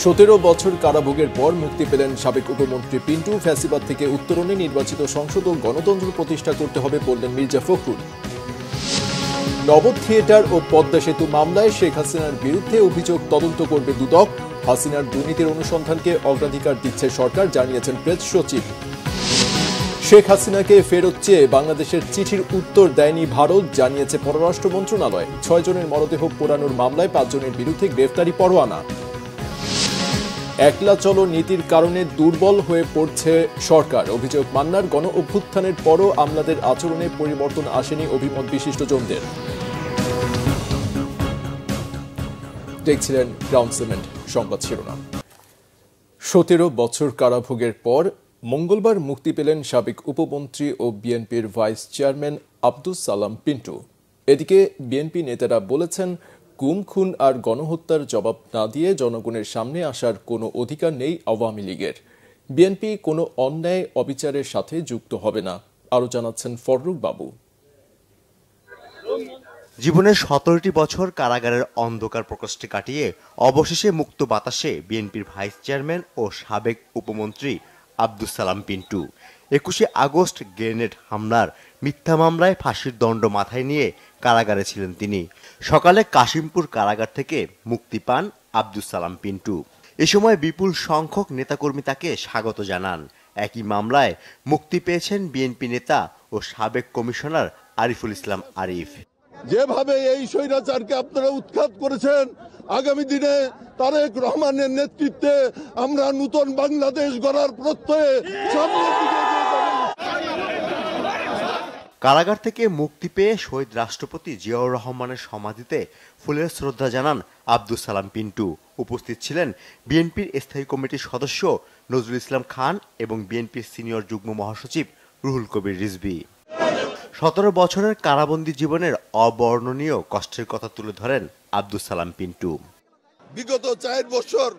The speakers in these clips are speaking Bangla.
17 বছর কারাভোগের পর মুক্তি পেলেন সাবেক উপমন্ত্রী পিন্টু। ফ্যাসিবাদ থেকে উত্তরণে নির্বাচিত সংসদ ও গণতন্ত্র প্রতিষ্ঠা করতে হবে বললেন মির্জা ফখরুল। নবদ থিয়েটার ও পদ্মা সেতু মামলায় শেখ হাসিনার বিরুদ্ধে অভিযোগ তদন্ত করবে দুদক। হাসিনার দুর্নীতির অনুসন্ধানকে অগ্রাধিকার দিচ্ছে সরকার, জানিয়েছেন প্রেস সচিব। শেখ হাসিনাকে ফেরত চেয়ে বাংলাদেশের চিঠির উত্তর দেয়নি ভারত, জানিয়েছে পররাষ্ট্র মন্ত্রণালয়। 6 জনের মরদেহ পোড়ানোর মামলায় 5 জনের বিরুদ্ধে গ্রেফতারি পরোয়ানা। একলা চলো নীতির কারণে দুর্বল হয়ে পড়ছে সরকার, অভিযোগ মান্নার। গণ অভ্যুত্থানের পরও আমলাদের আচরণে পরিবর্তন আসেনি, অভিমত বিশিষ্টজনদের। দেখছিলেন গ্রাউন্ড সিমেন্ট সংবাদ শিরোনাম। 17 বছর কারাভোগের পর মঙ্গলবার মুক্তি পেলেন সাবেক উপমন্ত্রী ও বিএনপির ভাইস চেয়ারম্যান আব্দুস সালাম পিন্টু। এদিকে বিএনপি নেতারা বলেছেন, গুম, খুন আর গণহত্যার জবাব না দিয়ে জনগণের সামনে আসার কোনো অধিকার নেই আওয়ামী লীগের। বিএনপি কোনো অন্যায় অবিচারের সাথে যুক্ত হবে না, আরও জানাচ্ছেন ফররুখ বাবু। জীবনের 17টি বছর কারাগারের অন্ধকার প্রকোষ্ঠে কাটিয়ে অবশেষে মুক্ত বাতাসে বিএনপির ভাইস চেয়ারম্যান ও সাবেক উপমন্ত্রী আব্দুস সালাম পিন্টু। 21শে আগস্ট গ্রেনেড হামলার মিথ্যা মামলায় ফাঁসির দণ্ড মাথায় নিয়ে কারাগারে ছিলেন তিনি। সকালে কাশিমপুর কারাগার থেকে মুক্তি পান আব্দুস সালাম পিন্টু। এ সময় বিপুল সংখ্যক নেতাকর্মী তাকে স্বাগত জানান। একই মামলায় মুক্তি পেয়েছেন বিএনপি নেতা ও সাবেক কমিশনার আরিফুল ইসলাম আরিফ। যেভাবে এই স্বৈরাচারকে আপনারা উৎখাত করেছেন, আগামী দিনে তারেক রহমানের নেতৃত্বে আমরা নতুন বাংলাদেশ গড়ার প্রত্যয়ে সামনের দিকে এগিয়ে যাব। কারাগার থেকে মুক্তি পেয়ে শহীদ রাষ্ট্রপতি জিয়াউর রহমানের সমাধিতে ফুলের শ্রদ্ধা জানান আব্দুস সালাম পিন্টু। উপস্থিত ছিলেন বিএনপির স্থায়ী কমিটির সদস্য নজরুল ইসলাম খান এবং বিএনপির সিনিয়র যুগ্ম মহাসচিব রুহুল কবির রিজভী। 17 বছরের কারাবন্দী জীবনের অবর্ণনীয় কষ্টের কথা তুলে ধরেন আব্দুস সালাম পিন্টু। বিগত 4 বছর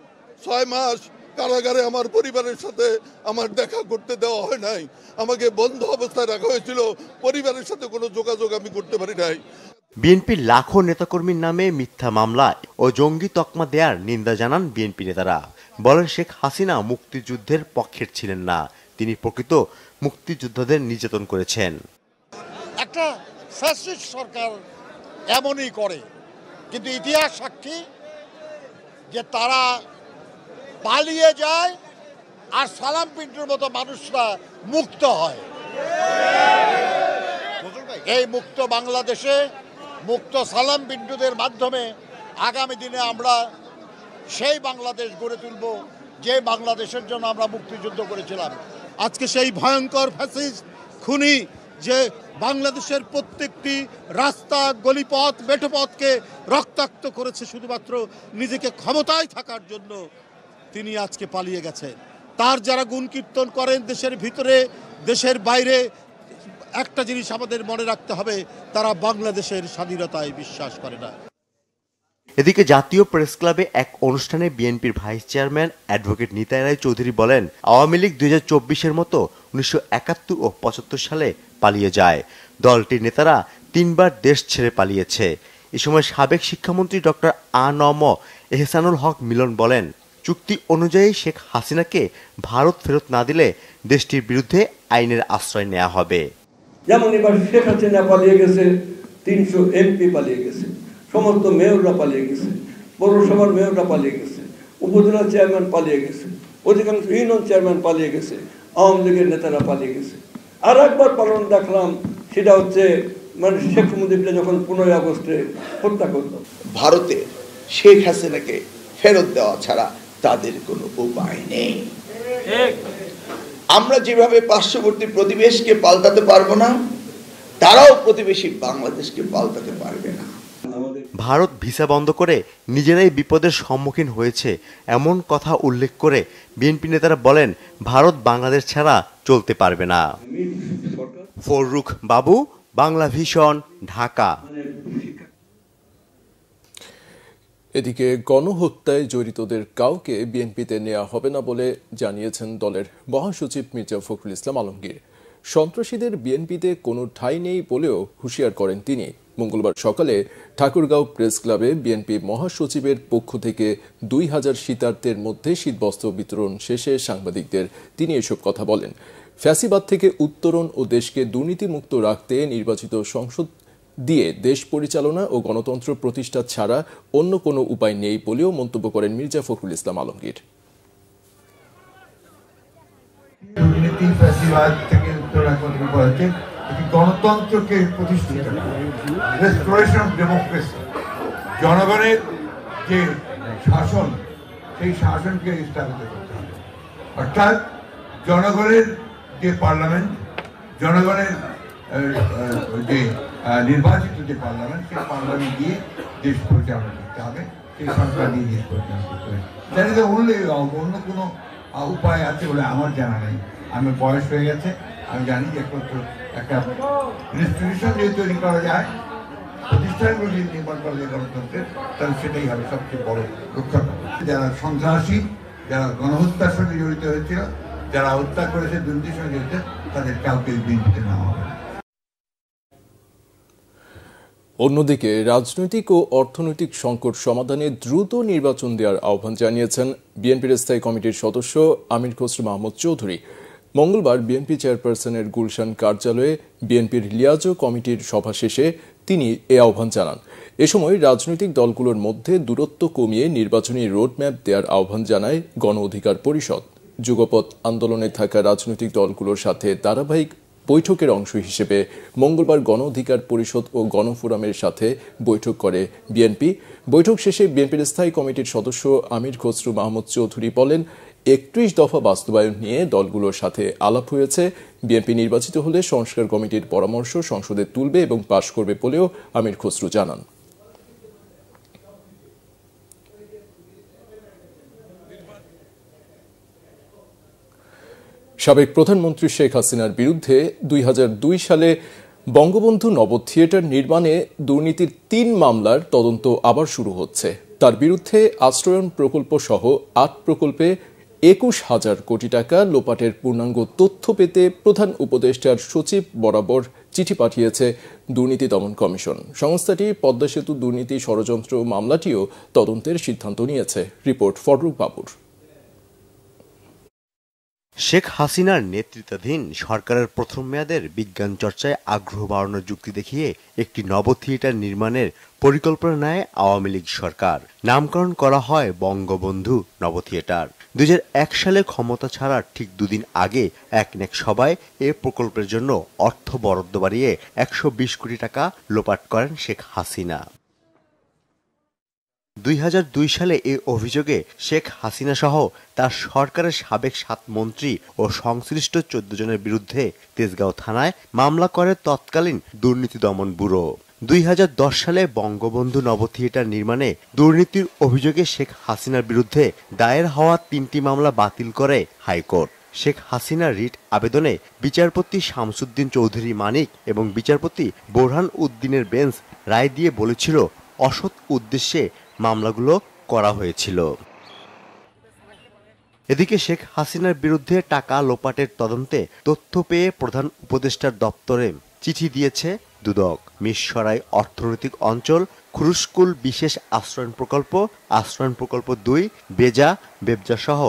6 মাস কারাগারে আমার পরিবারের সাথে আমার দেখা করতে দেওয়া হয় নাই। আমাকে বন্ধ অবস্থায় রাখা হয়েছিল, পরিবারের সাথে কোনো যোগাযোগ আমি করতে পারি নাই। বিএনপির লাখো নেতাকর্মীর নামে মিথ্যা মামলা ও জঙ্গি তকমা দেওয়ার নিন্দা জানান বিএনপি নেতারা। বলেন, শেখ হাসিনা মুক্তিযুদ্ধের পক্ষের ছিলেন না, তিনি প্রকৃত মুক্তিযোদ্ধাদের নির্যাতন করেছেন। একটা ফ্যাসিস্ট সরকার এমনই করে, কিন্তু ইতিহাস সাক্ষী যে তারা পালিয়ে যায় আর সালাম পিন্টুর মতো মানুষরা মুক্ত হয়। এই মুক্ত বাংলাদেশে মুক্ত সালাম পিন্টুদের মাধ্যমে আগামী দিনে আমরা সেই বাংলাদেশ গড়ে তুলব যে বাংলাদেশের জন্য আমরা মুক্তিযুদ্ধ করেছিলাম। আজকে সেই ভয়ঙ্কর ফ্যাসিস্ট খুনি যে বাংলাদেশের প্রত্যেকটি রাস্তা, গলিপথ, মেঠোপথকে রক্তাক্ত করেছে শুধুমাত্র নিজেকে ক্ষমতায় থাকার জন্য, তিনি আজকে পালিয়ে গেছেন। তার যারা গুণ কীর্তন করেন দেশের ভিতরে দেশের বাইরে, একটা জিনিস আমাদের মনে রাখতে হবে, তারা বাংলাদেশের স্বাধীনতায় বিশ্বাস করে না। এদিকে জাতীয় প্রেস ক্লাবে এক অনুষ্ঠানে বিএনপির ভাইস চেয়ারম্যান অ্যাডভোকেট নিতাই রায় চৌধুরী বলেন, আওয়ামী লীগ 2024-এর মতো 1971 ও 75 সালে পালিয়ে যায়। দলটির নেতারা 3 বার দেশ ছেড়ে পালিয়েছে। এ সময় সাবেক শিক্ষামন্ত্রী ডক্টর আ.ন.ম এহসানুল হক মিলন বলেন, চুক্তি অনুযায়ী শেখ হাসিনাকে ভারত ফেরত না দিলে দেশটির বিরুদ্ধে আইনের আশ্রয় নেওয়া হবে। যেমন এবার শেখ হাসিনা পালিয়ে গেছে, 300 এমপি পালিয়ে গেছে, সমস্ত মেয়ররা পালিয়ে গেছে, পৌরসভার মেয়ররা পালিয়ে গেছে, উপজেলা চেয়ারম্যান পালিয়ে গেছে, অধিকাংশ ইউনিয়ন চেয়ারম্যান পালিয়ে গেছে, আওয়ামী লীগের নেতারা পালিয়ে গেছে। আর একবার পালন দেখলাম, সেটা হচ্ছে শেখ মুজিবকে যখন 15 আগস্টে হত্যা করল। ভারতে শেখ হাসিনাকে ফেরত দেওয়া ছাড়া তাদের কোনো উপায় নেই। আমরা যেভাবে পার্শ্ববর্তী প্রতিবেশকে পাল্টাতে পারবো না, তারাও প্রতিবেশী বাংলাদেশকে পাল্টাতে পারবে না। ভারত ভিসা বন্ধ করে নিজেরাই বিপদের সম্মুখীন হয়েছে এমন কথা উল্লেখ করে বিএনপি নেতারা বলেন, ভারত বাংলাদেশ ছাড়া চলতে পারবে না। ফররুখ বাবু, বাংলা ভিশন, ঢাকা। এদিকে গণহত্যায় জড়িতদের কাউকে বিএনপিতে নেওয়া হবে না বলে জানিয়েছেন দলের মহাসচিব মির্জা ফখরুল ইসলাম আলমগীর। সন্ত্রাসীদের বিএনপিতে কোনো ঠাঁই নেই বলেও হুঁশিয়ার করেন তিনি। মঙ্গলবার সকালে ঠাকুরগাঁও প্রেস ক্লাবে বিএনপি মহাসচিবের পক্ষ থেকে 2000 শীতার্থের মধ্যে শীতবস্ত্র বিতরণ শেষে সাংবাদিকদের তিনি এসব কথা বলেন। ফ্যাসিবাদ থেকে উত্তরণ ও দেশকে দুর্নীতিমুক্ত রাখতে নির্বাচিত সংসদ দিয়ে দেশ পরিচালনা ও গণতন্ত্র প্রতিষ্ঠা ছাড়া অন্য কোনো উপায় নেই বলেও মন্তব্য করেন মির্জা ফখরুল ইসলাম আলমগীর। দুর্নীতি ফ্যাসিবাদ থেকে উত্তরণ করতে গণতন্ত্রকে প্রতিষ্ঠিত রেস্টোরেশন অফ ডেমোক্রেসি, জনগণের যে শাসন সেই শাসনকে স্থাপিত করতে হবে। অর্থাৎ জনগণের যে পার্লামেন্ট, জনগণের যে নির্বাচিত যে পার্লামেন্ট, সেই পার্লামেন্ট দিয়ে দেশ পরিচালনা করতে হবে, সেই সরকার দিয়ে দেশ পরিচালনা করতে হবে। জানি অন্য কোনো উপায় আছে বলে আমার জানা নেই। আমার বয়স হয়ে গেছে, আমি জানি যে একটা ইনস্টিটিউশন যদি তৈরি করা যায়, প্রতিষ্ঠানগুলো যদি নির্মাণ করা যায় গণতন্ত্রের, তাহলে সেটাই হবে সবচেয়ে বড় রক্ষা। যারা সন্ত্রাসী, যারা গণহত্যার সঙ্গে জড়িত হয়েছিল, যারা হত্যা করেছে, দুর্নীতির সঙ্গে জড়িত, তাদের কাউকে বিএনপিতে নেওয়া হবে। অন্যদিকে রাজনৈতিক ও অর্থনৈতিক সংকট সমাধানে দ্রুত নির্বাচন দেওয়ার আহ্বান জানিয়েছেন বিএনপির স্থায়ী কমিটির সদস্য আমির খসরু মাহমুদ চৌধুরী। মঙ্গলবার বিএনপি চেয়ারপারসনের গুলশান কার্যালয়ে বিএনপির লিয়াজো কমিটির সভা শেষে তিনি এ আহ্বান জানান। এ সময় রাজনৈতিক দলগুলোর মধ্যে দূরত্ব কমিয়ে নির্বাচনী রোডম্যাপ দেওয়ার আহ্বান জানায় গণ অধিকার পরিষদ। যুগপৎ আন্দোলনে থাকা রাজনৈতিক দলগুলোর সাথে ধারাবাহিক বৈঠকের অংশ হিসেবে মঙ্গলবার গণ অধিকার পরিষদ ও গণফোরামের সাথে বৈঠক করে বিএনপি। বৈঠক শেষে বিএনপির স্থায়ী কমিটির সদস্য আমির খসরু মাহমুদ চৌধুরী বলেন, 31 দফা বাস্তবায়ন নিয়ে দলগুলোর সাথে আলাপ হয়েছে। বিএনপি নির্বাচিত হলে সংস্কার কমিটির পরামর্শ সংসদে তুলবে এবং পাশ করবে বলেও আমির খসরু জানান। সাবেক প্রধানমন্ত্রী শেখ হাসিনার বিরুদ্ধে 2002 সালে বঙ্গবন্ধু নব থিয়েটার নির্মাণে দুর্নীতির 3 মামলার তদন্ত আবার শুরু হচ্ছে। তার বিরুদ্ধে আশ্রয়ন প্রকল্প সহ 8 প্রকল্পে 21,000 কোটি টাকা লোপাটের পূর্ণাঙ্গ তথ্য পেতে প্রধান উপদেষ্টার সচিব বরাবর চিঠি পাঠিয়েছে দুর্নীতি দমন কমিশন। সংস্থাটি পদ্মা সেতু দুর্নীতি ষড়যন্ত্র মামলাটিও তদন্তের সিদ্ধান্ত নিয়েছে। রিপোর্ট ফররুখ বাবুর। শেখ হাসিনার নেতৃত্বাধীন সরকারের প্রথম মেয়াদের বিজ্ঞান চর্চায় আগ্রহ বাড়ানোর যুক্তি দেখিয়ে একটি নব থিয়েটার নির্মাণের পরিকল্পনা নেয় আওয়ামী লীগ সরকার। নামকরণ করা হয় বঙ্গবন্ধু নব থিয়েটার। 2001 সালে ক্ষমতা ছাড়ার ঠিক 2 দিন আগে একনেক সভায় এ প্রকল্পের জন্য অর্থ বরাদ্দ বাড়িয়ে 120 কোটি টাকা লোপাট করেন শেখ হাসিনা। 2002 সালে এই অভিযোগে শেখ হাসিনা সহ তার সরকারের সাবেক 7 মন্ত্রী ও সংশ্লিষ্ট 14 জনের বিরুদ্ধে তেজগাঁও থানায় মামলা করে তৎকালীন দুর্নীতি দমন ব্যুরো। 2010 সালে বঙ্গবন্ধু নব থিয়েটার নির্মাণে দুর্নীতির অভিযোগে শেখ হাসিনার বিরুদ্ধে দায়ের হওয়া 3টি মামলা বাতিল করে হাইকোর্ট। শেখ হাসিনার রিট আবেদনে বিচারপতি শামসুদ্দিন চৌধুরী মানিক এবং বিচারপতি বোরহান উদ্দিনের বেঞ্চ রায় দিয়ে বলেছিল, অসৎ উদ্দেশ্যে মামলাগুলো করা হয়েছিল। এদিকে শেখ হাসিনার বিরুদ্ধে টাকা লোপাটের তদন্তে তথ্য পেয়ে প্রধান উপদেষ্টার দপ্তরে চিঠি দিয়েছে দুদক। মিরসরাই অর্থনৈতিক অঞ্চল, খুরুশকুল বিশেষ আশ্রয়ণ প্রকল্প 2, বেবজা সহ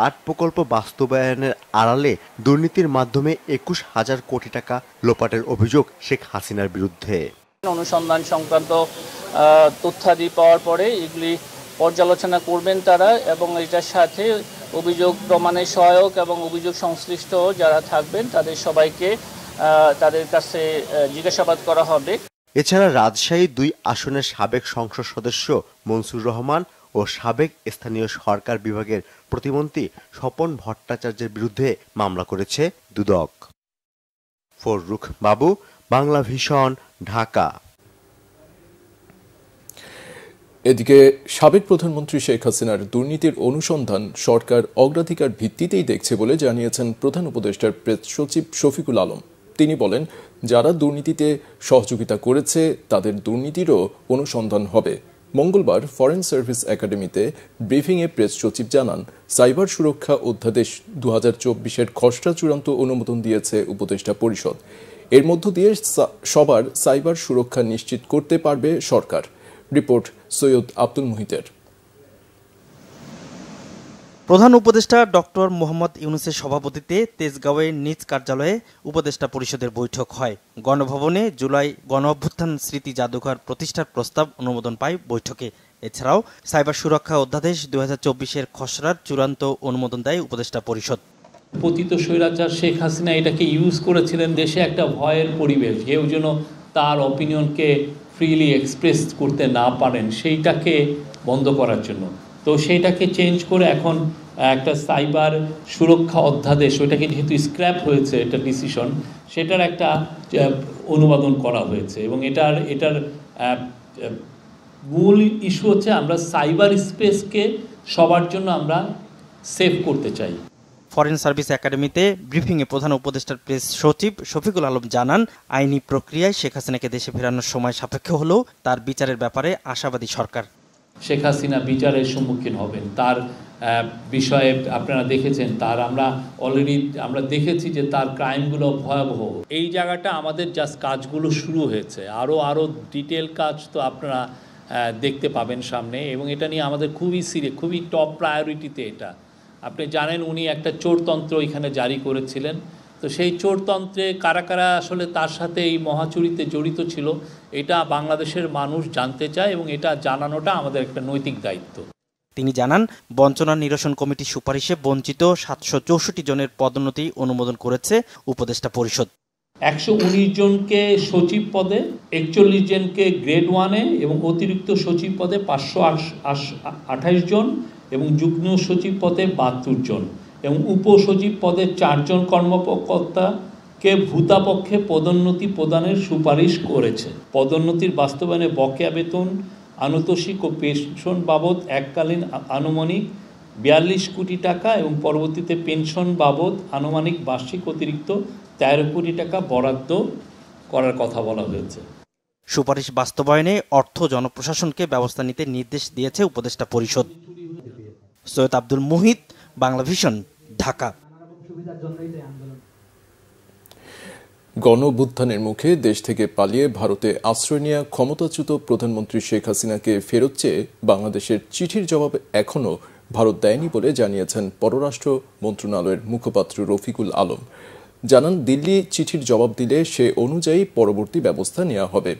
8 প্রকল্প বাস্তবায়নের আড়ালে দুর্নীতির মাধ্যমে 21,000 কোটি টাকা লোপাটের অভিযোগ শেখ হাসিনার বিরুদ্ধে। অনুসন্ধান সংক্রান্ত তথ্যাদি পাওয়ার পরে এগুলি পর্যালোচনা করবেন তারা, এবং এটার সাথে অভিযোগ প্রমাণের সহায়ক এবং অভিযোগ সংশ্লিষ্ট যারা থাকবেন তাদের সবাইকে তাদের কাছে জিজ্ঞাসাবাদ করা হবে। এছাড়া রাজশাহী 2 আসনের সাবেক সংসদ সদস্য মনসুর রহমান ও সাবেক স্থানীয় সরকার বিভাগের প্রতিমন্ত্রী স্বপন ভট্টাচার্যের বিরুদ্ধে মামলা করেছে দুদক। ফররুখ বাবু, বাংলা ভিশন, ঢাকা। এদিকে সাবেক প্রধানমন্ত্রী শেখ হাসিনার দুর্নীতির অনুসন্ধান সরকার অগ্রাধিকার ভিত্তিতেই দেখছে বলে জানিয়েছেন প্রধান উপদেষ্টার প্রেস সচিব শফিকুল আলম। তিনি বলেন, যারা দুর্নীতিতে সহযোগিতা করেছে তাদের দুর্নীতিরও অনুসন্ধান হবে। মঙ্গলবার ফরেন সার্ভিস একাডেমিতে ব্রিফিংয়ে প্রেস সচিব জানান, সাইবার সুরক্ষা অধ্যাদেশ 2024-এর খসড়া চূড়ান্ত অনুমোদন দিয়েছে উপদেষ্টা পরিষদ। এর মধ্য দিয়ে সবার সাইবার সুরক্ষা নিশ্চিত করতে পারবে সরকার। রিপোর্ট সৈয়দ আব্দুল মুহিতের। প্রধান উপদেষ্টা ডক্টর মোহাম্মদ ইউনূসের সভাপতিত্বে তেজগাঁওয়ে নিজ কার্যালয়ে উপদেষ্টা পরিষদের বৈঠক হয়। গণভবনে জুলাই গণঅভ্যুত্থান স্মৃতি জাদুঘর প্রতিষ্ঠার প্রস্তাব অনুমোদন পায় বৈঠকে। এছাড়াও সাইবার সুরক্ষা অধ্যাদেশ 2024-এর খসড়ার চূড়ান্ত অনুমোদন দেয় উপদেষ্টা পরিষদ। পতিত স্বৈরাচার শেখ হাসিনা এটাকে ইউজ করেছিলেন দেশে একটা ভয়ের পরিবেশ, কেউ যেন তার অপিনিয়নকে ফ্রিলি এক্সপ্রেস করতে না পারেন, সেইটাকে বন্ধ করার জন্য। তো সেইটাকে চেঞ্জ করে এখন একটা সাইবার সুরক্ষা অধ্যাদেশ, ওইটাকে যেহেতু স্ক্র্যাপ হয়েছে এটা ডিসিশন, সেটার একটা অনুমোদন করা হয়েছে। এবং এটার মূল ইস্যু হচ্ছে আমরা সাইবার স্পেসকে সবার জন্য আমরা সেভ করতে চাই। ফরেন সার্ভিস একাডেমিতে ব্রিফিংয়ে প্রধান উপদেষ্টার প্রেস সচিব শফিকুল আলম জানান, আইনি প্রক্রিয়ায় শেখ হাসিনাকে দেশে ফেরানোর সময় সাপেক্ষ হলেও তার বিচারের ব্যাপারে আশাবাদী সরকার। শেখ হাসিনা বিচারের সম্মুখীন হবেন, তার বিষয়ে আপনারা দেখেছেন, আমরা অলরেডি দেখেছি যে তার ক্রাইমগুলো ভয়াবহ। এই জায়গাটা আমাদের জাস্ট কাজগুলো শুরু হয়েছে, আরও ডিটেল কাজ তো আপনারা দেখতে পাবেন সামনে, এবং এটা নিয়ে আমাদের খুবই টপ প্রায়োরিটিতে এটা। আপনি জানেন উনি একটা চোরতন্ত্র এখানে জারি করেছিলেন, তো সেই চোরতন্ত্রে কারা কারা আসলে তার সাথে এই মহাচুরিতে জড়িত ছিল এটা বাংলাদেশের মানুষ জানতে চায়, এবং এটা জানানোটা আমাদের একটা নৈতিক দায়িত্ব। তিনি জানান, বঞ্চনা নিরসন কমিটির সুপারিশে বঞ্চিত 764 জনের পদোন্নতি অনুমোদন করেছে উপদেষ্টা পরিষদ। 119 জনকে সচিব পদে, 41 জনকে গ্রেড 1-এ এবং অতিরিক্ত সচিব পদে 528 জন, এবং যুগ্ম সচিব পদে 72 জন, এবং উপসচিব পদে 4 জন কর্মকর্তাকে ভূতাপক্ষে পদোন্নতি প্রদানের সুপারিশ করেছে। পদোন্নতির বাস্তবায়নে বকেয়া বেতন, আনুতোষিক ও পেনশন বাবদ এককালীন আনুমানিক 42 কোটি টাকা এবং পরবর্তীতে পেনশন বাবদ আনুমানিক বার্ষিক অতিরিক্ত 13 কোটি টাকা বরাদ্দ করার কথা বলা হয়েছে। সুপারিশ বাস্তবায়নে অর্থ জনপ্রশাসনকে ব্যবস্থা নিতে নির্দেশ দিয়েছে উপদেষ্টা পরিষদ। সৈয়দ আব্দুল মুহিত, বাংলাভিশন, ঢাকা। গণঅভ্যুত্থানের মুখে দেশ থেকে পালিয়ে ভারতে আশ্রয় নেওয়া ক্ষমতাচ্যুত প্রধানমন্ত্রী শেখ হাসিনাকে ফেরত চেয়ে বাংলাদেশের চিঠির জবাব এখনও ভারত দেয়নি বলে জানিয়েছেন পররাষ্ট্র মন্ত্রণালয়ের মুখপাত্র রফিকুল আলম। জানান, দিল্লি চিঠির জবাব দিলে সে অনুযায়ী পরবর্তী ব্যবস্থা নেওয়া হবে।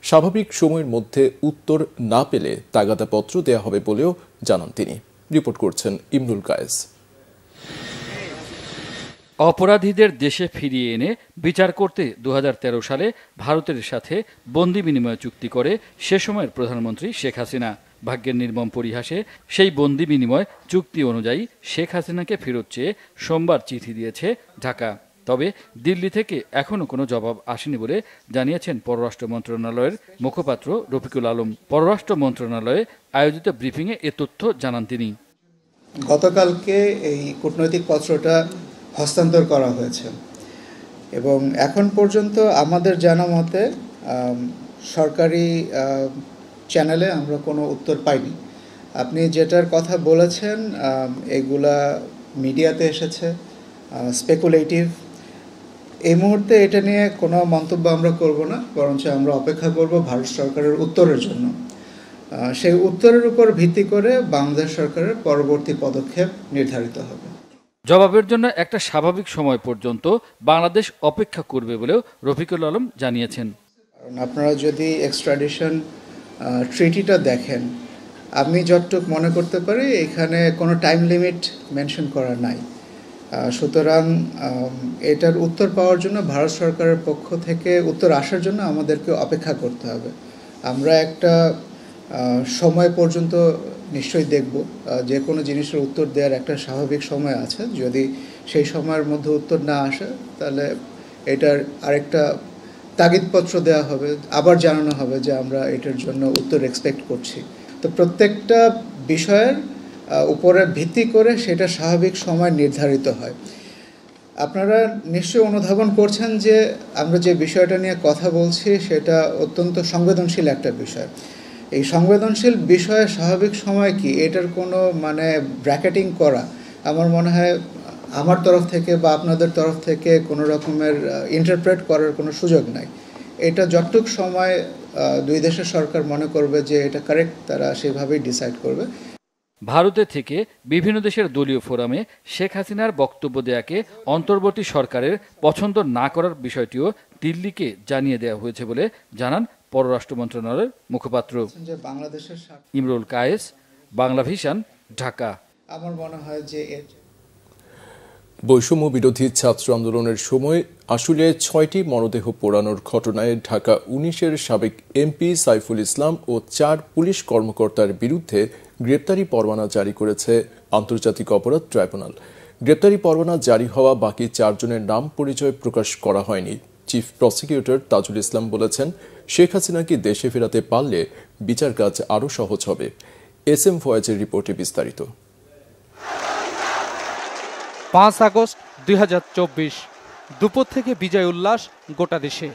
স্বাভাবিক সময়ের মধ্যে উত্তর না পেলে তাগাদাপত্র দেওয়া হবে বলেও জানান তিনি। রিপোর্ট করছেন ইমরুল কায়েস। অপরাধীদের দেশে ফিরিয়ে এনে বিচার করতে 2013 সালে ভারতের সাথে বন্দি বিনিময় চুক্তি করে সে সময়ের প্রধানমন্ত্রী শেখ হাসিনা। ভাগ্যের নির্মম পরিহাসে সেই বন্দি বিনিময় চুক্তি অনুযায়ী শেখ হাসিনাকে ফেরত চেয়ে সোমবার চিঠি দিয়েছে ঢাকা। তবে দিল্লি থেকে এখনও কোনো জবাব আসেনি বলে জানিয়েছেন পররাষ্ট্র মন্ত্রণালয়ের মুখপাত্র রফিকুল আলম। পররাষ্ট্র মন্ত্রণালয়ে আয়োজিত ব্রিফিংয়ে এ তথ্য জানান তিনি। গতকালকে এই কূটনৈতিক পত্রটা হস্তান্তর করা হয়েছে এবং এখন পর্যন্ত আমাদের জানা মতে সরকারি চ্যানেলে আমরা কোনো উত্তর পাইনি। আপনি যেটার কথা বলেছেন এগুলা মিডিয়াতে এসেছে, স্পেকুলেটিভ। এই মুহূর্তে এটা নিয়ে কোনো মন্তব্য আমরা করব না, বরঞ্চ আমরা অপেক্ষা করব ভারত সরকারের উত্তরের জন্য। সেই উত্তরের উপর ভিত্তি করে বাংলাদেশ সরকারের পরবর্তী পদক্ষেপ নির্ধারিত হবে। জবাবের জন্য একটা স্বাভাবিক সময় পর্যন্ত বাংলাদেশ অপেক্ষা করবে বলেও রফিকুল আলম জানিয়েছেন। আপনারা যদি এক্সট্রাডিশন ট্রিটিটা দেখেন, আমি যতটুকু মনে করতে পারি এখানে কোনো টাইম লিমিট মেনশন করা নাই। সুতরাং এটার উত্তর পাওয়ার জন্য ভারত সরকারের পক্ষ থেকে উত্তর আসার জন্য আমাদেরকে অপেক্ষা করতে হবে। আমরা একটা সময় পর্যন্ত নিশ্চয়ই দেখব, যে কোনো জিনিসের উত্তর দেওয়ার একটা স্বাভাবিক সময় আছে। যদি সেই সময়ের মধ্যে উত্তর না আসে তাহলে এটার আরেকটা তাগিদপত্র দেওয়া হবে, আবার জানানো হবে যে আমরা এটার জন্য উত্তর এক্সপেক্ট করছি। তো প্রত্যেকটা বিষয়ের উপরে ভিত্তি করে সেটা স্বাভাবিক সময় নির্ধারিত হয়। আপনারা নিশ্চয়ই অনুধাবন করছেন যে আমরা যে বিষয়টা নিয়ে কথা বলছি সেটা অত্যন্ত সংবেদনশীল একটা বিষয়। এই সংবেদনশীল বিষয়ে স্বাভাবিক সময় কি, এটার কোনো ব্র্যাকেটিং করা আমার মনে হয় আমার তরফ থেকে বা আপনাদের তরফ থেকে কোনো রকমের ইন্টারপ্রেট করার কোনো সুযোগ নাই। এটা যতটুক সময় দুই দেশের সরকার মনে করবে যে এটা কারেক্ট, তারা সেভাবেই ডিসাইড করবে। ভারতে থেকে বিভিন্ন দেশের দলীয় ফোরামে শেখ হাসিনার বক্তব্য দেয়াকে অন্তর্বর্তী সরকারের পছন্দ না করার বিষয়টিও দিল্লিকে জানিয়ে দেওয়া হয়েছে বলে জানান পররাষ্ট্র মন্ত্রণালয়ের মুখপাত্র ইমরুল কায়েস, বাংলা ভিশন, ঢাকা। আমার মনে হয় যে বৈষম্য বিরোধী ছাত্র আন্দোলনের সময় আশুলিয়ায় 6টি মরদেহ পোড়ানোর ঘটনায় ঢাকা 19-এর সাবেক এমপি সাইফুল ইসলাম ও 4 পুলিশ কর্মকর্তার বিরুদ্ধে গ্রেপ্তারি পরোয়ানা জারি করেছে আন্তর্জাতিক অপরাধ ট্রাইব্যুনাল। গ্রেপ্তারি পরোয়ানা জারি হওয়া বাকি 4 জনের নাম পরিচয় প্রকাশ করা হয়নি। চিফ প্রসিকিউটর তাজুল ইসলাম বলেছেন, শেখ হাসিনাকে দেশে ফেরাতে পারলে বিচার কাজ আরও সহজ হবে। এস এম ফয়েজের রিপোর্টে বিস্তারিত। 5 আগস্ট 2024 দুপুর থেকে বিজয় উল্লাস গোটা দেশে।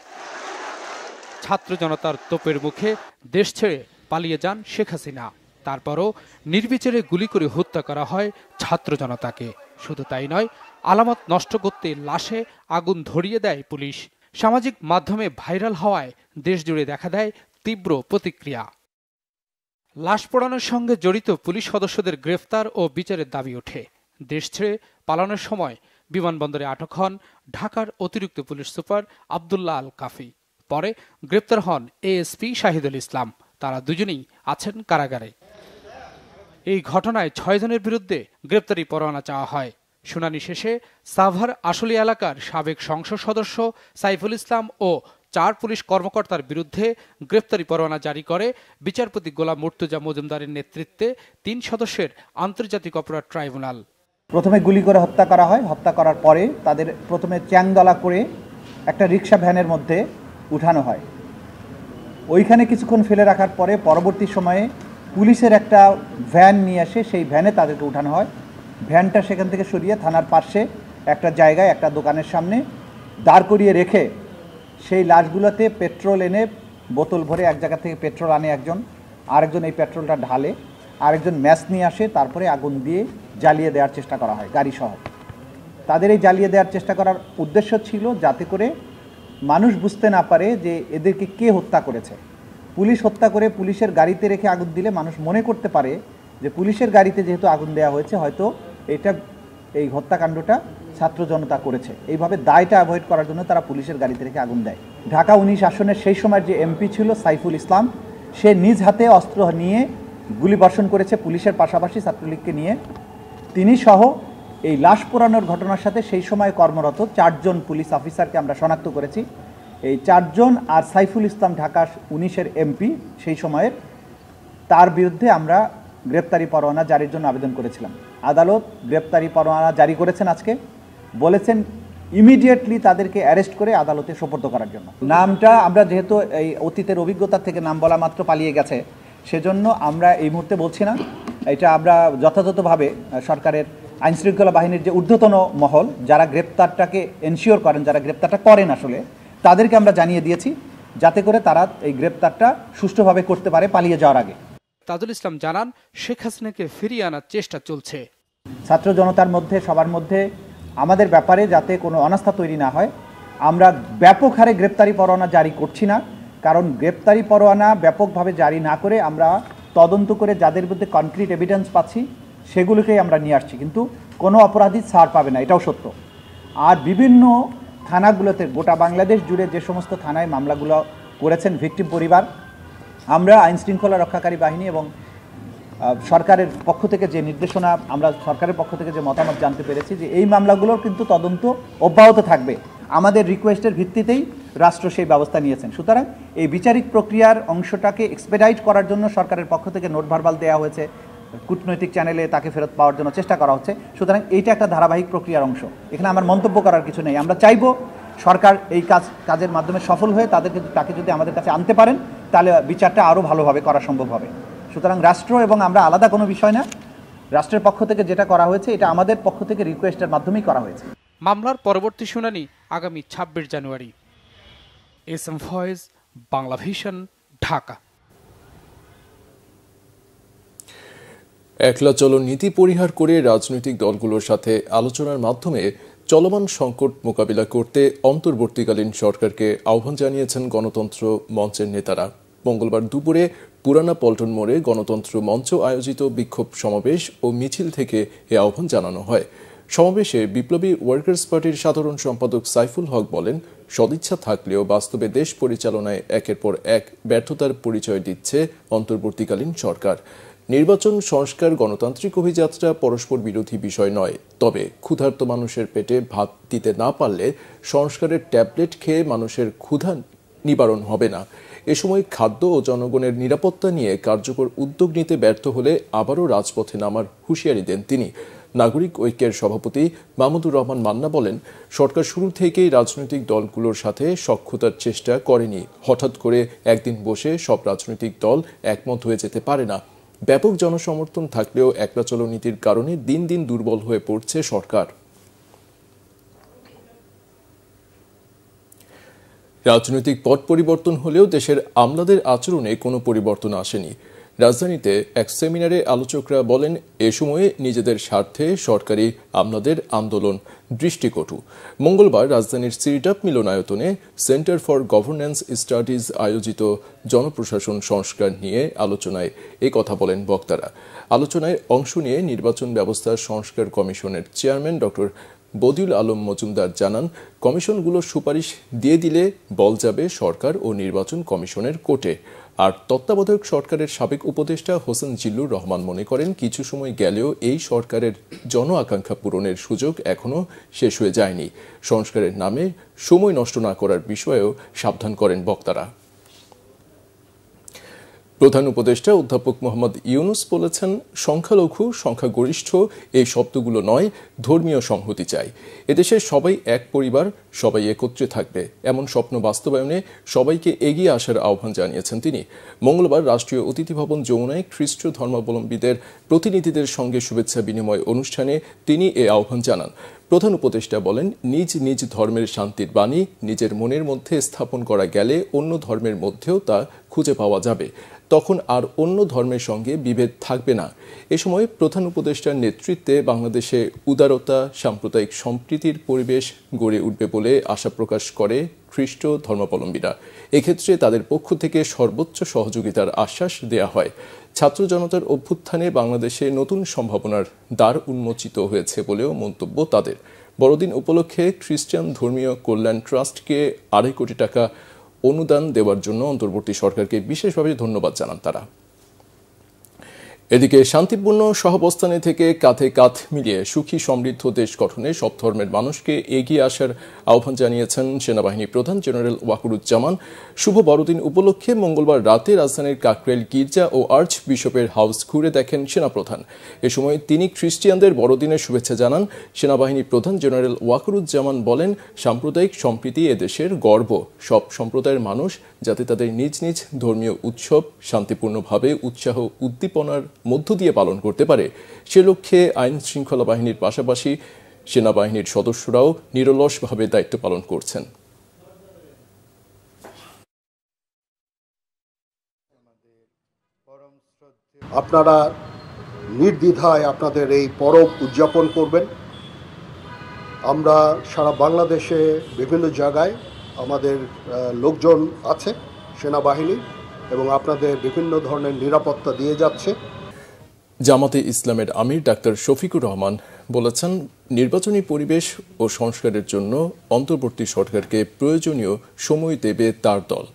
ছাত্র জনতার তোপের মুখে দেশ ছেড়ে পালিয়ে যান শেখ হাসিনা। তারপরও নির্বিচারে গুলি করে হত্যা করা হয় ছাত্র জনতাকে। শুধু তাই নয়, আলামত নষ্ট করতে লাশে আগুন ধরিয়ে দেয় পুলিশ। সামাজিক মাধ্যমে ভাইরাল হওয়ায় দেশজুড়ে দেখা দেয় তীব্র প্রতিক্রিয়া। লাশ পোড়ানোর সঙ্গে জড়িত পুলিশ সদস্যদের গ্রেফতার ও বিচারের দাবি ওঠে। দেশ ছেড়ে পালানোর সময় বিমানবন্দরে আটক হন ঢাকার অতিরিক্ত পুলিশ সুপার আব্দুল্লাহ আল কাফি। পরে গ্রেপ্তার হন এএসপি শাহিদুল ইসলাম। তারা দুজনেই আছেন কারাগারে। এই ঘটনায় 6 জনের বিরুদ্ধে গ্রেপ্তারি পরোয়ানা চাওয়া হয়। শুনানি শেষে সাভার আশুলিয়া এলাকার সাবেক সংসদ সদস্য সাইফুল ইসলাম ও 4 পুলিশ কর্মকর্তার বিরুদ্ধে গ্রেপ্তারি পরোয়ানা জারি করে বিচারপতি গোলাম মুর্তজা মজুমদারের নেতৃত্বে 3 সদস্যের আন্তর্জাতিক অপরাধ ট্রাইব্যুনাল। প্রথমে গুলি করে হত্যা করা হয়। হত্যা করার পরে তাদের প্রথমে চ্যাংদলা করে একটা রিক্সা ভ্যানের মধ্যে উঠানো হয়। ওইখানে কিছুক্ষণ ফেলে রাখার পরে পরবর্তী সময়ে পুলিশের একটা ভ্যান নিয়ে আসে, সেই ভ্যানে তাদেরকে উঠানো হয়। ভ্যানটা সেখান থেকে সরিয়ে থানার পাশে একটা জায়গায় একটা দোকানের সামনে দাঁড় করিয়ে রেখে সেই লাশগুলোতে পেট্রোল এনে বোতল ভরে এক জায়গা থেকে পেট্রোল আনে একজন, আরেকজন এই পেট্রোলটা ঢালে, আরেকজন ম্যাচ নিয়ে আসে, তারপরে আগুন দিয়ে জ্বালিয়ে দেওয়ার চেষ্টা করা হয় গাড়িসহ। তাদের এই জ্বালিয়ে দেওয়ার চেষ্টা করার উদ্দেশ্য ছিল যাতে করে মানুষ বুঝতে না পারে যে এদেরকে কে হত্যা করেছে। পুলিশ হত্যা করে পুলিশের গাড়িতে রেখে আগুন দিলে মানুষ মনে করতে পারে যে পুলিশের গাড়িতে যেহেতু আগুন দেওয়া হয়েছে, হয়তো এই হত্যাকাণ্ডটা ছাত্র জনতা করেছে। এইভাবে দায়টা অ্যাভয়েড করার জন্য তারা পুলিশের গাড়িতে রেখে আগুন দেয়। ঢাকা 19 আসনের সেই সময়ের যে এমপি ছিল সাইফুল ইসলাম, সে নিজ হাতে অস্ত্র নিয়ে গুলি বর্ষণ করেছে পুলিশের পাশাপাশি ছাত্রলীগকে নিয়ে। তিনি সহ এই লাশ পোড়ানোর ঘটনার সাথে সেই সময় কর্মরত 4 জন পুলিশ অফিসারকে আমরা শনাক্ত করেছি। এই 4 জন আর সাইফুল ইসলাম ঢাকা 19-এর এমপি সেই সময়ের, তার বিরুদ্ধে আমরা গ্রেপ্তারি পরোয়ানা জারির জন্য আবেদন করেছিলাম। আদালত গ্রেপ্তারি পরোয়ানা জারি করেছেন আজকে, বলেছেন ইমিডিয়েটলি তাদেরকে অ্যারেস্ট করে আদালতে সোপর্দ করার জন্য। নামটা আমরা যেহেতু এই অতীতের অভিজ্ঞতা থেকে নাম বলা মাত্র পালিয়ে গেছে, সেজন্য আমরা এই মুহূর্তে বলছি না। এটা আমরা যথাযথভাবে সরকারের আইনশৃঙ্খলা বাহিনীর যে ঊর্ধ্বতন মহল, যারা গ্রেপ্তারটাকে এনশিওর করেন, যারা গ্রেপ্তারটা করেন আসলে, তাদেরকে আমরা জানিয়ে দিয়েছি যাতে করে তারা এই গ্রেপ্তারটা সুষ্ঠুভাবে করতে পারে পালিয়ে যাওয়ার আগে। তাজুল ইসলাম জানান, শেখ হাসিনাকে ফিরিয়ে আনার চেষ্টা চলছে। ছাত্র জনতার মধ্যে সবার মধ্যে আমাদের ব্যাপারে যাতে কোনো অনাস্থা তৈরি না হয়, আমরা ব্যাপক হারে গ্রেপ্তারি পরোয়ানা জারি করছি না। কারণ গ্রেপ্তারি পরোয়ানা ব্যাপকভাবে জারি না করে আমরা তদন্ত করে যাদের বিরুদ্ধে কনক্রিট এভিডেন্স পাচ্ছি সেগুলোকেই আমরা নিয়ে আসছি, কিন্তু কোনো অপরাধী ছাড় পাবে না, এটাও সত্য। আর বিভিন্ন থানাগুলোতে গোটা বাংলাদেশ জুড়ে যে সমস্ত থানায় মামলাগুলো করেছেন ভিকটিম পরিবার, আমরা আইনশৃঙ্খলা রক্ষাকারী বাহিনী এবং সরকারের পক্ষ থেকে যে নির্দেশনা, আমরা সরকারের পক্ষ থেকে যে মতামত জানতে পেরেছি যে এই মামলাগুলোর কিন্তু তদন্ত অব্যাহত থাকবে। আমাদের রিকোয়েস্টের ভিত্তিতেই রাষ্ট্র সেই ব্যবস্থা নিয়েছেন। সুতরাং এই বিচারিক প্রক্রিয়ার অংশটাকে এক্সপেডাইট করার জন্য সরকারের পক্ষ থেকে নোট ভার্বাল দেওয়া হয়েছে, কূটনৈতিক চ্যানেলে তাকে ফেরত পাওয়ার জন্য চেষ্টা করা হচ্ছে। সুতরাং এইটা একটা ধারাবাহিক প্রক্রিয়ার অংশ, এখানে আমার মন্তব্য করার কিছু নেই। আমরা চাইব সরকার এই কাজের মাধ্যমে সফল হয়ে তাকে যদি আমাদের কাছে আনতে পারেন, তাহলে বিচারটা আরও ভালোভাবে করা সম্ভব হবে। সুতরাং রাষ্ট্র এবং আমরা আলাদা কোনো বিষয় না, রাষ্ট্রের পক্ষ থেকে যেটা করা হয়েছে এটা আমাদের পক্ষ থেকে রিকোয়েস্টের মাধ্যমেই করা হয়েছে। মামলার পরবর্তী শুনানি আগামী 26 জানুয়ারি। S M Foyez, Bangla Vision, Dhaka. একলা চলো নীতি পরিহার করে রাজনৈতিক দলগুলোর সাথে আলোচনার মাধ্যমে চলমান সংকট মোকাবিলা করতে অন্তর্বর্তীকালীন সরকারকে আহ্বান জানিয়েছেন গণতন্ত্র মঞ্চের নেতারা। মঙ্গলবার দুপুরে পুরানা পল্টন মোড়ে গণতন্ত্র মঞ্চ আয়োজিত বিক্ষোভ সমাবেশ ও মিছিল থেকে এ আহ্বান জানানো হয়। সমাবেশে বিপ্লবী ওয়ার্কার্স পার্টির সাধারণ সম্পাদক সাইফুল হক বলেন, সদিচ্ছা থাকলেও বাস্তবে দেশ পরিচালনায় একের পর এক ব্যর্থতার পরিচয় দিচ্ছে অন্তর্বর্তীকালীন সরকার। নির্বাচন, সংস্কার, গণতান্ত্রিক অভিযাত্রা পরস্পর বিরোধী বিষয় নয়, তবে ক্ষুধার্ত মানুষের পেটে ভাত দিতে না পারলে সংস্কারের ট্যাবলেট খেয়ে মানুষের ক্ষুধা নিবারণ হবে না। এ সময় খাদ্য ও জনগণের নিরাপত্তা নিয়ে কার্যকর উদ্যোগ নিতে ব্যর্থ হলে আবারও রাজপথে নামার হুঁশিয়ারি দেন তিনি। নাগরিক ঐক্যের সভাপতি মাহমুদুর রহমান মান্না বলেন, সরকার শুরু থেকেই রাজনৈতিক দলগুলোর সাথে সখ্যতার চেষ্টা করেনি। হঠাৎ করে একদিন বসে সব রাজনৈতিক দল একমত হয়ে যেতে পারে না। ব্যাপক জনসমর্থন থাকলেও একলা চলো নীতির কারণে দিন দিন দুর্বল হয়ে পড়ছে সরকার। রাজনৈতিক পট পরিবর্তন হলেও দেশের আমলাদের আচরণে কোনো পরিবর্তন আসেনি। রাজধানীতে এক সেমিনারে আলোচকরা বলেন, এ সময়ে নিজেদের স্বার্থে সরকারি আমলাদের আন্দোলন দৃষ্টিকটু। মঙ্গলবার রাজধানীর সিরিটাপ মিলনায়তনে সেন্টার ফর গভর্নেন্স স্টাডিজ আয়োজিত জনপ্রশাসন সংস্কার নিয়ে আলোচনায় এ কথা বলেন বক্তারা। আলোচনায় অংশ নিয়ে নির্বাচন ব্যবস্থা সংস্কার কমিশনের চেয়ারম্যান ডক্টর বদিউল আলম মজুমদার জানান, কমিশনগুলোর সুপারিশ দিয়ে দিলে বল যাবে সরকার ও নির্বাচন কমিশনের কোর্টে। আর তত্ত্বাবধায়ক সরকারের সাবেক উপদেষ্টা হোসেন জিল্লুর রহমান মনে করেন, কিছু সময় গেলেও এই সরকারের জন আকাঙ্ক্ষা পূরণের সুযোগ এখনো শেষ হয়ে যায়নি। সংস্কারের নামে সময় নষ্ট না করার বিষয়েও সাবধান করেন বক্তারা। প্রধান উপদেষ্টা অধ্যাপক মোহাম্মদ ইউনুস বলেছেন, সংখ্যালঘু, সংখ্যাগরিষ্ঠ এই শব্দগুলো নয়, ধর্মীয় সংহতি চাই। এদেশে সবাই এক পরিবার, সবাই একত্রে থাকবে, এমন স্বপ্ন বাস্তবায়নে সবাইকে এগিয়ে আসার আহ্বান জানিয়েছেন তিনি। মঙ্গলবার রাষ্ট্রীয় অতিথি ভবন যমুনায় খ্রিস্ট ধর্মাবলম্বীদের প্রতিনিধিদের সঙ্গে শুভেচ্ছা বিনিময় অনুষ্ঠানে তিনি এ আহ্বান জানান। প্রধান উপদেষ্টা বলেন, নিজ নিজ ধর্মের শান্তির বাণী নিজের মনের মধ্যে স্থাপন করা গেলে অন্য ধর্মের মধ্যেও তা খুঁজে পাওয়া যাবে। তখন আর অন্য ধর্মের সঙ্গে বিভেদ থাকবে না। এ সময় প্রধান উপদেষ্টার নেতৃত্বে বাংলাদেশে উদারতা, সাম্প্রদায়িক সম্প্রীতির পরিবেশ গড়ে উঠবে বলে আশা প্রকাশ করে খ্রিস্ট ধর্মাবলম্বীরা। এক্ষেত্রে তাদের পক্ষ থেকে সর্বোচ্চ সহযোগিতার আশ্বাস দেয়া হয়। ছাত্র জনতার অভ্যুত্থানে বাংলাদেশে নতুন সম্ভাবনার দ্বার উন্মোচিত হয়েছে বলেও মন্তব্য তাদের। বড়দিন উপলক্ষে খ্রিস্টান ধর্মীয় কল্যাণ ট্রাস্টকে 2.5 কোটি টাকা অনুদান দেওয়ার জন্য অন্তর্বর্তী সরকারকে বিশেষভাবে ধন্যবাদ জানান তারা। এদিকে শান্তিপূর্ণ সহাবস্থানে থেকে কাঁধে কাঁধ মিলিয়ে সুখী সমৃদ্ধ দেশ গঠনে সব ধর্মের মানুষকে এগিয়ে আসার আহ্বান জানিয়েছেন সেনাবাহিনী প্রধান জেনারেল ওয়াকুরুজ্জামান। শুভ বড়দিন উপলক্ষে মঙ্গলবার রাতে রাজধানীর কাকরাইল গির্জা ও আর্চ বিশপের হাউস ঘুরে দেখেন সেনাপ্রধান। এ সময় তিনি খ্রিস্টিয়ানদের বড়দিনের শুভেচ্ছা জানান। সেনাবাহিনী প্রধান জেনারেল ওয়াকুরুজ্জামান বলেন, সাম্প্রদায়িক সম্প্রীতি এদেশের গর্ব। সব সম্প্রদায়ের মানুষ যাতে তাদের নিজ নিজ ধর্মীয় উৎসব শান্তিপূর্ণভাবে উৎসাহ উদ্দীপনার মধ্য দিয়ে পালন করতে পারে, সে লক্ষ্যে আইন শৃঙ্খলা বাহিনীর পাশাপাশি সেনাবাহিনীর সদস্যরাও নিরলসভাবে দায়িত্ব পালন করছেন। আপনারা নির্দ্বিধায় আপনাদের এই পরব উদযাপন করবেন। আমরা সারা বাংলাদেশে বিভিন্ন জায়গায় আমাদের লোকজন আছে সেনাবাহিনী, এবং আপনাদের বিভিন্ন ধরনের নিরাপত্তা দিয়ে যাচ্ছে। জামাতে ইসলামের আমির ডাক্তার শফিকুর রহমান বলেছেন, নির্বাচনী পরিবেশ ও সংস্কারের জন্য অন্তর্বর্তী সরকারকে প্রয়োজনীয় সময় দেবে তার দল।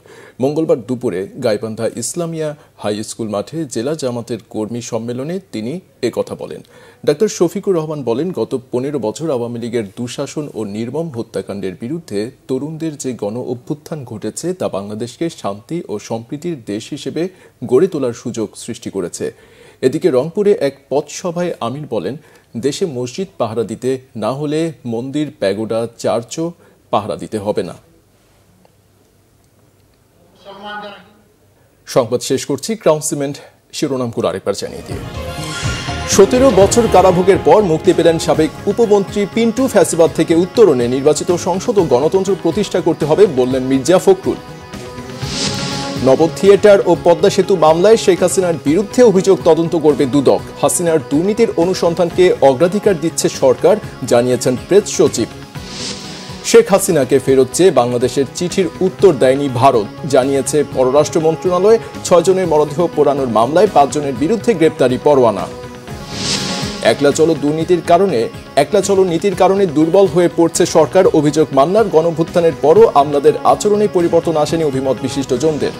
মঙ্গলবার দুপুরে গাইবান্ধা ইসলামিয়া হাই স্কুল মাঠে জেলা জামাতের কর্মী সম্মেলনে তিনি একথা বলেন। ডাক্তার শফিকুর রহমান বলেন, গত 15 বছর আওয়ামী লীগের দুঃশাসন ও নির্মম হত্যাকাণ্ডের বিরুদ্ধে তরুণদের যে গণ অভ্যুত্থান ঘটেছে তা বাংলাদেশকে শান্তি ও সম্প্রীতির দেশ হিসেবে গড়ে তোলার সুযোগ সৃষ্টি করেছে। এদিকে রংপুরে এক পথসভায় আমির বলেন, দেশে মসজিদ পাহারা দিতে না হলে মন্দির, প্যাগোডা, চার্চও পাহারা দিতে হবে না। সংবাদ শেষ করছি ক্রাউন সিমেন্ট শিরোনামগুলো আরেকবার জানিয়ে দিয়ে। 17 বছর কারাভোগের পর মুক্তি পেলেন সাবেক উপমন্ত্রী পিন্টু। ফ্যাসিবাদ থেকে উত্তরণে নির্বাচিত সংসদ ও গণতন্ত্র প্রতিষ্ঠা করতে হবে বললেন মির্জা ফখরুল। নব থিয়েটার ও পদ্মা সেতু মামলায় শেখ হাসিনার বিরুদ্ধে অভিযোগ তদন্ত করবে দুদক। হাসিনার দুর্নীতির অনুসন্ধানকে অগ্রাধিকার দিচ্ছে সরকার, জানিয়েছেন প্রেস সচিব। শেখ হাসিনাকে ফেরত চেয়ে বাংলাদেশের চিঠির উত্তর দেয়নি ভারত, জানিয়েছে পররাষ্ট্র মন্ত্রণালয়। 6 জনের মরদেহ পোড়ানোর মামলায় 5 জনের বিরুদ্ধে গ্রেপ্তারি পরোয়ানা। একলা চলো নীতির কারণে দুর্বল হয়ে পড়ছে সরকার, অভিযোগ মান্নার। গণঅভ্যুত্থানের পরও আমলাদের আচরণে পরিবর্তন আসেনি, অভিমত বিশিষ্টজনদের।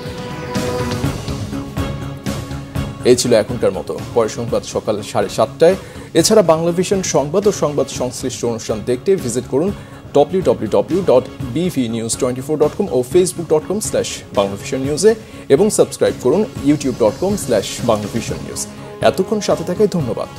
এই ছিল এখনকার মতো। পরের সংবাদ সকাল 7:30টায়। এছাড়া বাংলাভিশন সংবাদ ও সংবাদ সংশ্লিষ্ট অনুষ্ঠান দেখতে ভিজিট করুন www.bvnews24.com ও facebook.com/banglavisionnews এবং সাবস্ক্রাইব করুন youtube.com/banglavisionnews। এতক্ষণ সাথে থাকায় ধন্যবাদ।